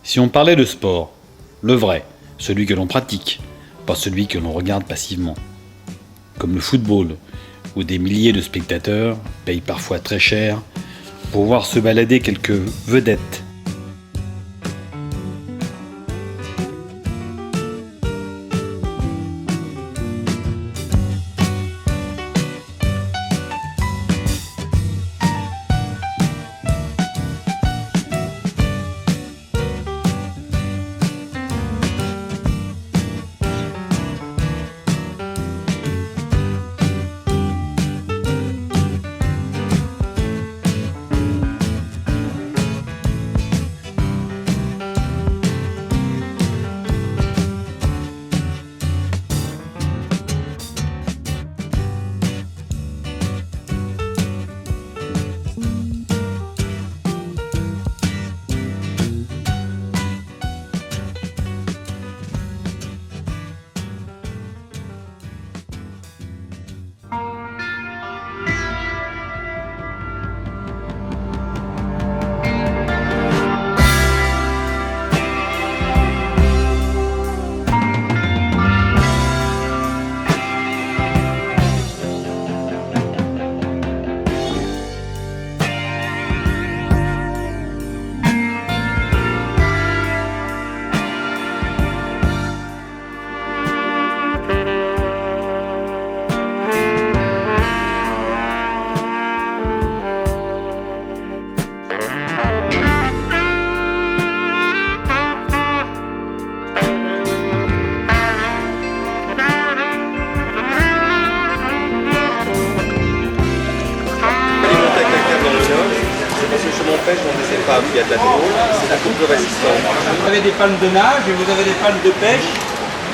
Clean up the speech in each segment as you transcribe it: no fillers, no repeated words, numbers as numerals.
Si on parlait de sport, le vrai, celui que l'on pratique, pas celui que l'on regarde passivement. Comme le football, où des milliers de spectateurs payent parfois très cher pour voir se balader quelques vedettes. Pêche dans des épaves où il y a de la d'eau, c'est la coupe de résistance. Vous avez des palmes de nage et vous avez des palmes de pêche.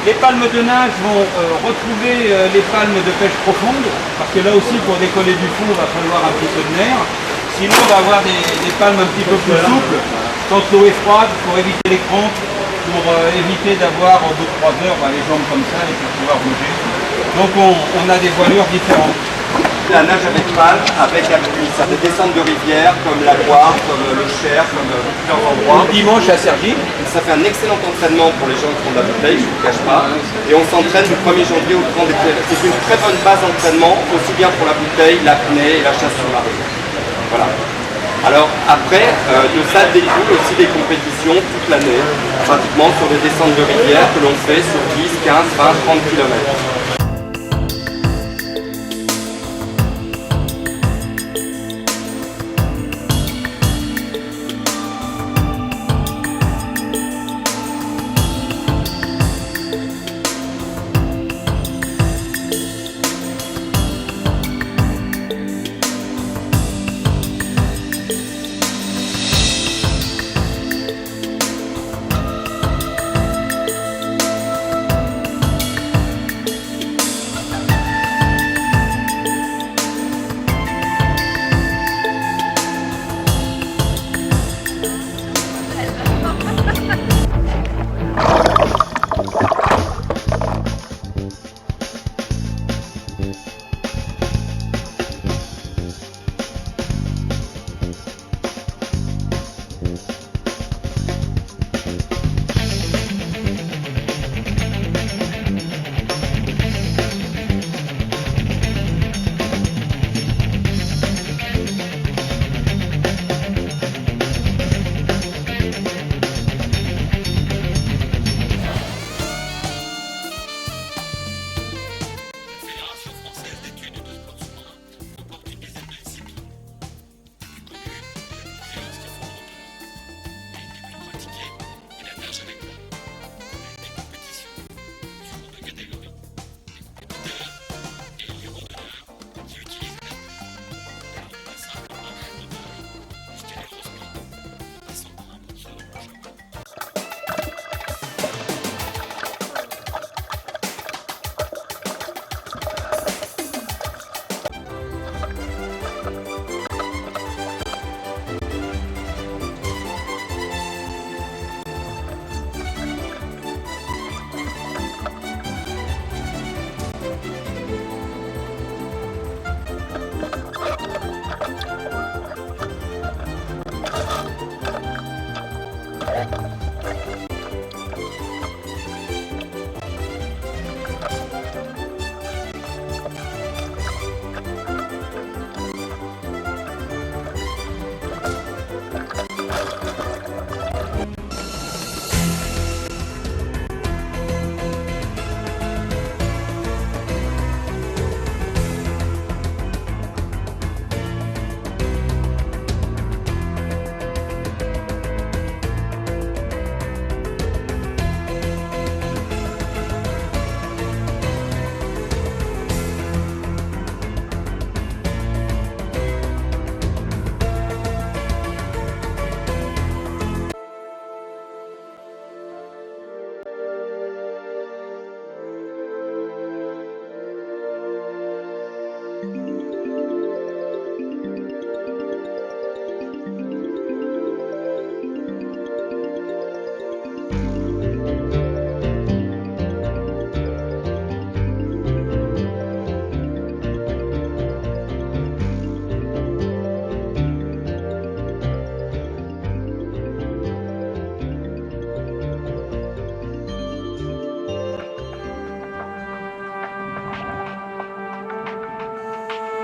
Les palmes de nage vont retrouver les palmes de pêche profonde, parce que là aussi pour décoller du fond il va falloir un petit peu de nerf. Sinon on va avoir des palmes un petit peu plus souples quand l'eau est froide pour éviter les crampes, pour éviter d'avoir au bout de 3 heures les jambes comme ça et pour pouvoir bouger. Donc on a des voilures différentes. La nage avec palme, avec appui, ça fait descendre de rivières comme la Loire, comme le Cher, comme plusieurs endroits. Dimanche à Cergy. Ça fait un excellent entraînement pour les gens qui font de la bouteille, je ne vous le cache pas. Et on s'entraîne du 1er janvier au 30 décembre. C'est une très bonne base d'entraînement, aussi bien pour la bouteille, l'apnée et la chasse sur marée. Voilà. Alors après, de ça découle aussi des compétitions toute l'année, pratiquement sur des descentes de rivières que l'on fait sur 10, 15, 20, 30 km.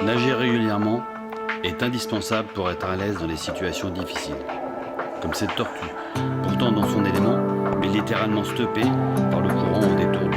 Nager régulièrement est indispensable pour être à l'aise dans les situations difficiles. Comme cette tortue, pourtant dans son élément, mais littéralement stoppée par le courant au détour